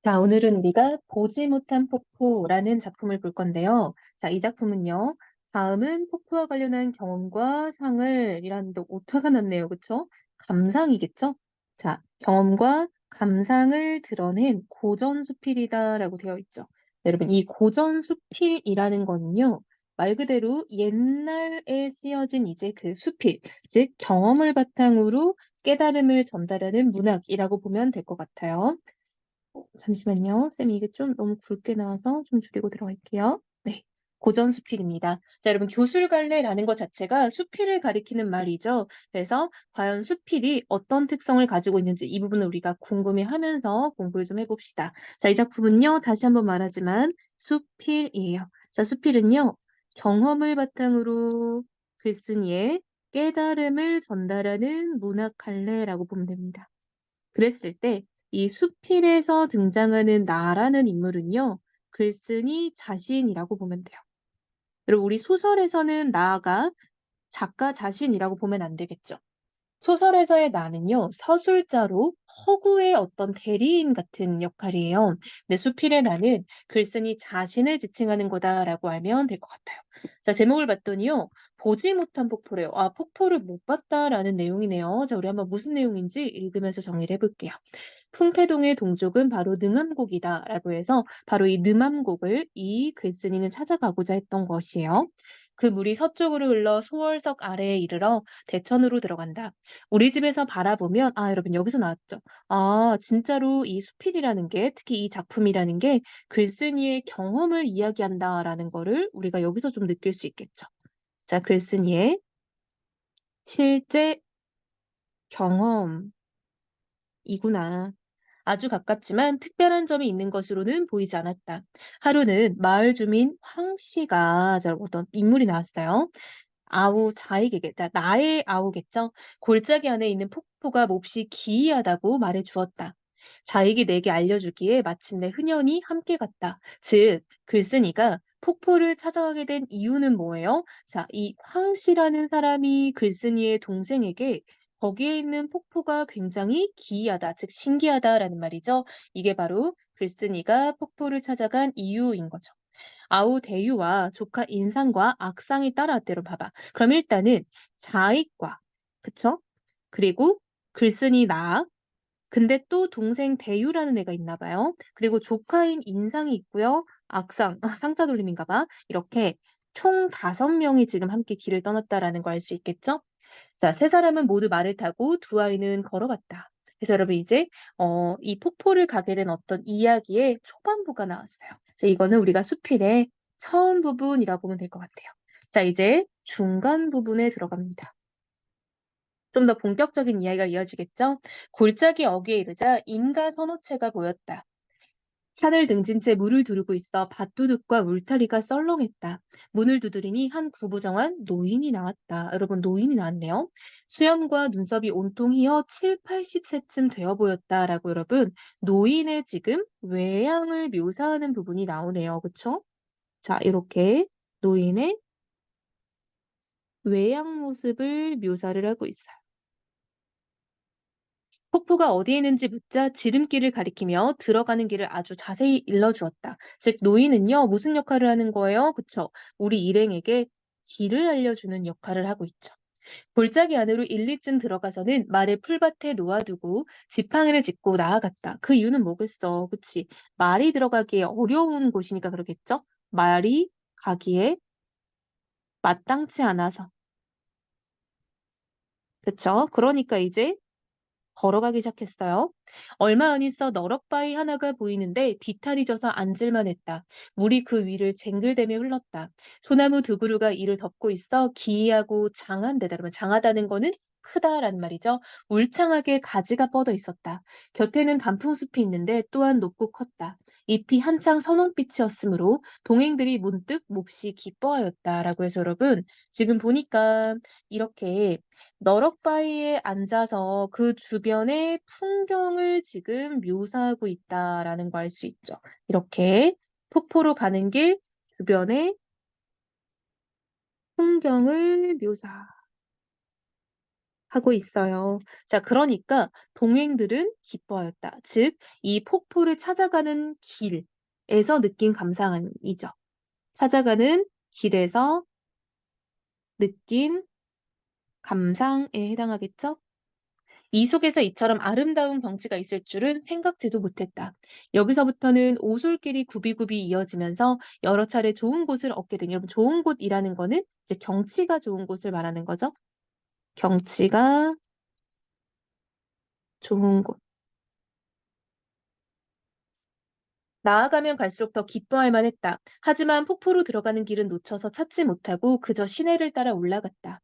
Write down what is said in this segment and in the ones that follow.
자, 오늘은 우리가 보지 못한 폭포라는 작품을 볼 건데요. 자, 이 작품은요. 다음은 폭포와 관련한 경험과 상을 이라는데 오타가 났네요. 그쵸? 감상이겠죠? 자, 경험과 감상을 드러낸 고전수필이다라고 되어 있죠. 네, 여러분, 이 고전수필이라는 거는요. 말 그대로 옛날에 쓰여진 이제 그 수필, 즉 경험을 바탕으로 깨달음을 전달하는 문학이라고 보면 될 것 같아요. 잠시만요. 쌤이 이게 좀 너무 굵게 나와서 좀 줄이고 들어갈게요. 네. 고전 수필입니다. 자, 여러분, 교술갈래라는 것 자체가 수필을 가리키는 말이죠. 그래서 과연 수필이 어떤 특성을 가지고 있는지 이 부분을 우리가 궁금해하면서 공부를 좀 해봅시다. 자, 이 작품은요, 다시 한번 말하지만 수필이에요. 자, 수필은요, 경험을 바탕으로 글쓴이의 깨달음을 전달하는 문학 갈래라고 보면 됩니다. 그랬을 때 이 수필에서 등장하는 나라는 인물은요. 글쓴이 자신이라고 보면 돼요. 여러분 우리 소설에서는 나가 작가 자신이라고 보면 안 되겠죠. 소설에서의 나는요, 서술자로 허구의 어떤 대리인 같은 역할이에요. 근데 수필의 나는 글쓴이 자신을 지칭하는 거다라고 알면 될 것 같아요. 자, 제목을 봤더니요, 보지 못한 폭포래요. 아, 폭포를 못 봤다라는 내용이네요. 자, 우리 한번 무슨 내용인지 읽으면서 정리를 해볼게요. 풍패동의 동족은 바로 능암곡이다라고 해서 바로 이 능암곡을 이 글쓴이는 찾아가고자 했던 것이에요. 그 물이 서쪽으로 흘러 소월석 아래에 이르러 대천으로 들어간다. 우리 집에서 바라보면 아 여러분 여기서 나왔죠. 아 진짜로 이 수필이라는 게 특히 이 작품이라는 게 글쓴이의 경험을 이야기한다라는 거를 우리가 여기서 좀 느낄 수 있겠죠. 자 글쓴이의 실제 경험이구나. 아주 가깝지만 특별한 점이 있는 것으로는 보이지 않았다. 하루는 마을 주민 황 씨가 자, 어떤 인물이 나왔어요. 아우 자익에게 나의 아우겠죠. 골짜기 안에 있는 폭포가 몹시 기이하다고 말해 주었다. 자익이 내게 알려주기에 마침내 흔연히 함께 갔다. 즉 글쓴이가 폭포를 찾아가게 된 이유는 뭐예요? 자, 이 황 씨라는 사람이 글쓴이의 동생에게 거기에 있는 폭포가 굉장히 기이하다, 즉 신기하다라는 말이죠. 이게 바로 글쓴이가 폭포를 찾아간 이유인 거죠. 아우 대유와 조카 인상과 악상이 따라왔대로 봐봐. 그럼 일단은 자익과 그쵸? 그리고 글쓴이 나 근데 또 동생 대유라는 애가 있나 봐요. 그리고 조카인 인상이 있고요. 악상 상자 돌림인가 봐. 이렇게 총 5명이 지금 함께 길을 떠났다라는 걸 알 수 있겠죠? 자, 세 사람은 모두 말을 타고 두 아이는 걸어갔다. 그래서 여러분 이제 이 폭포를 가게 된 어떤 이야기의 초반부가 나왔어요. 그래서 이거는 우리가 수필의 처음 부분이라고 보면 될 것 같아요. 자, 이제 중간 부분에 들어갑니다. 좀 더 본격적인 이야기가 이어지겠죠? 골짜기 어귀에 이르자 인가 선호체가 보였다. 산을 등진 채 물을 두르고 있어 밭두둑과 울타리가 썰렁했다. 문을 두드리니 한 구부정한 노인이 나왔다. 여러분 노인이 나왔네요. 수염과 눈썹이 온통 휘어 7, 80세쯤 되어 보였다라고 여러분 노인의 지금 외양을 묘사하는 부분이 나오네요. 그쵸? 자 이렇게 노인의 외양 모습을 묘사를 하고 있어요. 폭포가 어디에 있는지 묻자 지름길을 가리키며 들어가는 길을 아주 자세히 일러주었다. 즉 노인은요 무슨 역할을 하는 거예요? 그쵸? 우리 일행에게 길을 알려주는 역할을 하고 있죠. 골짜기 안으로 1, 2쯤 들어가서는 말을 풀밭에 놓아두고 지팡이를 짚고 나아갔다. 그 이유는 뭐겠어? 그치? 말이 들어가기에 어려운 곳이니까 그러겠죠? 말이 가기에 마땅치 않아서. 그쵸? 그러니까 이제 걸어가기 시작했어요. 얼마 안 있어 너럭바위 하나가 보이는데 비탈이 져서 앉을만 했다. 물이 그 위를 쟁글대며 흘렀다. 소나무 두 그루가 이를 덮고 있어 기이하고 장한데다. 그러면 장하다는 거는 크다라는 말이죠. 울창하게 가지가 뻗어 있었다. 곁에는 단풍숲이 있는데 또한 높고 컸다. 잎이 한창 선홍빛이었으므로 동행들이 문득 몹시 기뻐하였다라고 해서 여러분 지금 보니까 이렇게 너럭바위에 앉아서 그 주변의 풍경을 지금 묘사하고 있다라는 거 알 수 있죠. 이렇게 폭포로 가는 길 주변의 풍경을 묘사하고 하고 있어요. 자, 그러니까 동행들은 기뻐하였다. 즉, 이 폭포를 찾아가는 길에서 느낀 감상이죠. 찾아가는 길에서 느낀 감상에 해당하겠죠? 이 속에서 이처럼 아름다운 경치가 있을 줄은 생각지도 못했다. 여기서부터는 오솔길이 굽이굽이 이어지면서 여러 차례 좋은 곳을 얻게 되니, 여러분, 좋은 곳이라는 거는 이제 경치가 좋은 곳을 말하는 거죠. 경치가 좋은 곳. 나아가면 갈수록 더 기뻐할 만했다. 하지만 폭포로 들어가는 길은 놓쳐서 찾지 못하고 그저 시내를 따라 올라갔다.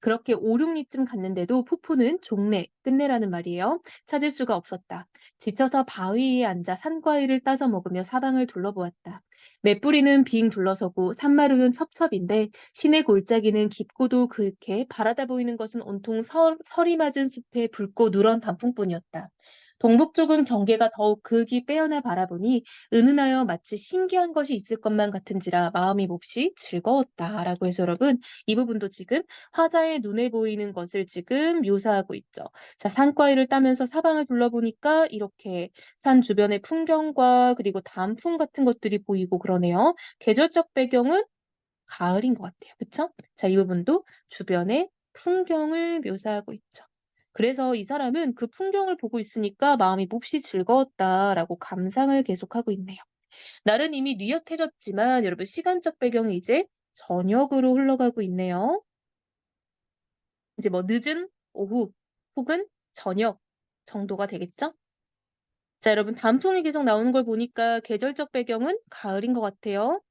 그렇게 5-6리쯤 갔는데도 폭포는 종래, 끝내라는 말이에요. 찾을 수가 없었다. 지쳐서 바위 위에 앉아 산과일을 따서 먹으며 사방을 둘러보았다. 맷뿌리는 빙 둘러서고 산마루는 첩첩인데 시내 골짜기는 깊고도 그윽해 바라다 보이는 것은 온통 설이 맞은 숲의 붉고 누런 단풍뿐이었다. 동북 쪽은 경계가 더욱 극이 빼어나 바라보니 은은하여 마치 신기한 것이 있을 것만 같은지라 마음이 몹시 즐거웠다라고 해서 여러분 이 부분도 지금 화자의 눈에 보이는 것을 지금 묘사하고 있죠. 자, 산과일을 따면서 사방을 둘러보니까 이렇게 산 주변의 풍경과 그리고 단풍 같은 것들이 보이고 그러네요. 계절적 배경은 가을인 것 같아요. 그쵸? 자, 이 부분도 주변의 풍경을 묘사하고 있죠. 그래서 이 사람은 그 풍경을 보고 있으니까 마음이 몹시 즐거웠다라고 감상을 계속하고 있네요. 날은 이미 뉘엿해졌지만 여러분 시간적 배경이 이제 저녁으로 흘러가고 있네요. 이제 뭐 늦은 오후 혹은 저녁 정도가 되겠죠? 자, 여러분 단풍이 계속 나오는 걸 보니까 계절적 배경은 가을인 것 같아요.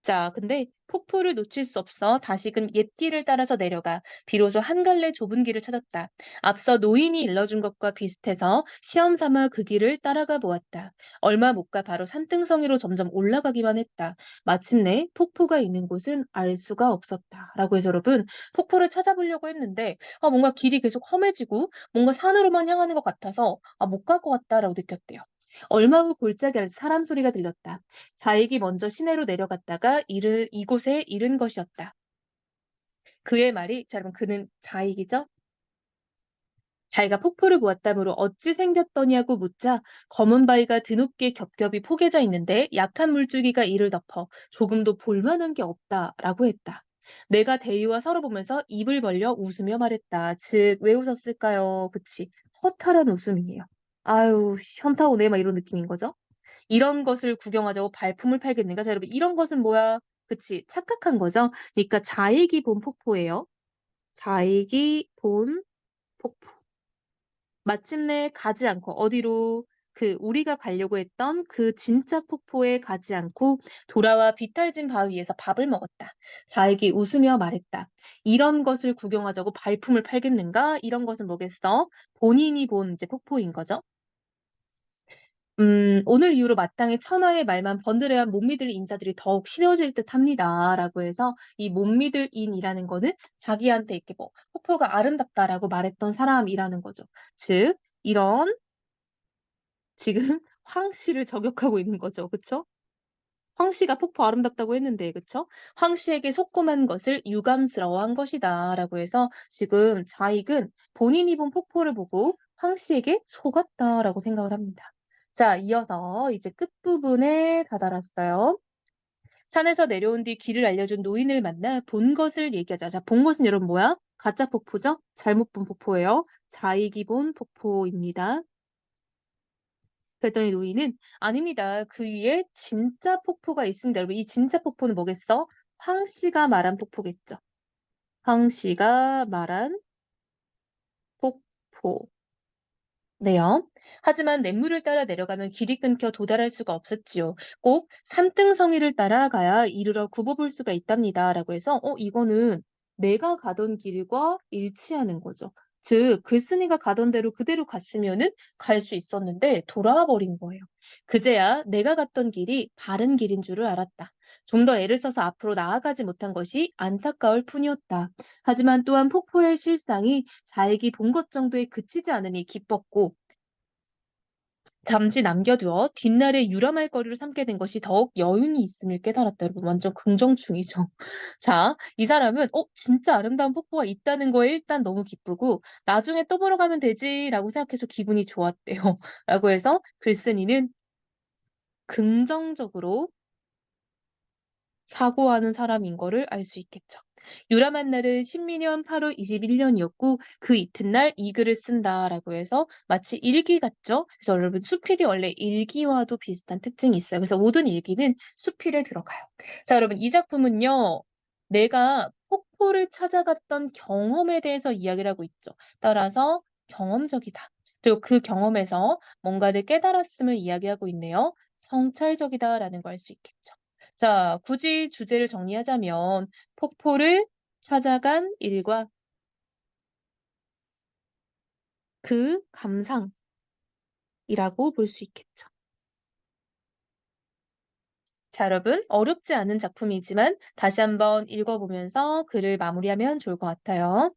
자, 근데 폭포를 놓칠 수 없어 다시금 옛길을 따라서 내려가 비로소 한 갈래 좁은 길을 찾았다. 앞서 노인이 일러준 것과 비슷해서 시험 삼아 그 길을 따라가 보았다. 얼마 못 가 바로 산등성이로 점점 올라가기만 했다. 마침내 폭포가 있는 곳은 알 수가 없었다. 라고 해서 여러분, 폭포를 찾아보려고 했는데 뭔가 길이 계속 험해지고 뭔가 산으로만 향하는 것 같아서 못 갈 것 같다라고 느꼈대요. 얼마 후 골짜기에서 사람 소리가 들렸다. 자익이 먼저 시내로 내려갔다가 이곳에 이른 것이었다. 그의 말이, 자, 여러분, 그는 자익이죠? 자기가 폭포를 보았다므로 어찌 생겼더냐고 묻자 검은 바위가 드높게 겹겹이 포개져 있는데 약한 물줄기가 이를 덮어 조금도 볼만한 게 없다라고 했다. 내가 대위와 서로 보면서 입을 벌려 웃으며 말했다. 즉, 왜 웃었을까요? 그치. 허탈한 웃음이에요. 아유, 현타 오네, 막 이런 느낌인 거죠. 이런 것을 구경하자고 발품을 팔겠는가? 자, 여러분, 이런 것은 뭐야? 그치. 착각한 거죠. 그러니까 자익이 본 폭포예요. 자익이 본 폭포. 마침내 가지 않고 어디로 우리가 가려고 했던 그 진짜 폭포에 가지 않고 돌아와 비탈진 바위 위에서 밥을 먹었다. 자익이 웃으며 말했다. 이런 것을 구경하자고 발품을 팔겠는가? 이런 것은 뭐겠어? 본인이 본 이제 폭포인 거죠. 오늘 이후로 마땅히 천하의 말만 번들어야 못 믿을 인자들이 더욱 싫어질 듯합니다라고 해서 이 못 믿을 인이라는 거는 자기한테 이렇게 뭐 폭포가 아름답다라고 말했던 사람이라는 거죠. 즉 이런 지금 황 씨를 저격하고 있는 거죠. 그쵸? 황 씨가 폭포 아름답다고 했는데 그쵸? 황 씨에게 속고만 것을 유감스러워한 것이다라고 해서 지금 자익은 본인이 본 폭포를 보고 황 씨에게 속았다라고 생각을 합니다. 자, 이어서 이제 끝부분에 다다랐어요. 산에서 내려온 뒤 길을 알려준 노인을 만나 본 것을 얘기하자. 자, 본 것은 여러분 뭐야? 가짜 폭포죠? 잘못 본 폭포예요. 자익이 본 폭포입니다. 그랬더니 노인은 "아닙니다. 그 위에 진짜 폭포가 있습니다." 여러분 이 진짜 폭포는 뭐겠어? 황 씨가 말한 폭포겠죠. 황 씨가 말한 폭포. 네요. 하지만 냇물을 따라 내려가면 길이 끊겨 도달할 수가 없었지요. 꼭 산등성이를 따라가야 이르러 굽어볼 수가 있답니다라고 해서 이거는 내가 가던 길과 일치하는 거죠. 즉 글쓴이가 가던 대로 그대로 갔으면은 갈 수 있었는데 돌아와 버린 거예요. 그제야 내가 갔던 길이 바른 길인 줄을 알았다. 좀 더 애를 써서 앞으로 나아가지 못한 것이 안타까울 뿐이었다. 하지만 또한 폭포의 실상이 자액이 본 것 정도에 그치지 않음이 기뻤고 잠시 남겨두어 뒷날에 유람할 거리로 삼게 된 것이 더욱 여운이 있음을 깨달았다. 여러분 완전 긍정충이죠. 자, 이 사람은 진짜 아름다운 폭포가 있다는 거에 일단 너무 기쁘고 나중에 또 보러 가면 되지라고 생각해서 기분이 좋았대요. 라고 해서 글쓴이는 긍정적으로 사고하는 사람인 거를 알 수 있겠죠. 유람한 날은 신민년 8월 21년이었고 그 이튿날 이 글을 쓴다라고 해서 마치 일기 같죠? 그래서 여러분 수필이 원래 일기와도 비슷한 특징이 있어요. 그래서 모든 일기는 수필에 들어가요. 자, 여러분 이 작품은요. 내가 폭포를 찾아갔던 경험에 대해서 이야기를 하고 있죠. 따라서 경험적이다. 그리고 그 경험에서 뭔가를 깨달았음을 이야기하고 있네요. 성찰적이다라는 걸 알 수 있겠죠. 자, 굳이 주제를 정리하자면 폭포를 찾아간 일과 그 감상이라고 볼 수 있겠죠. 자, 여러분 어렵지 않은 작품이지만 다시 한번 읽어보면서 글을 마무리하면 좋을 것 같아요.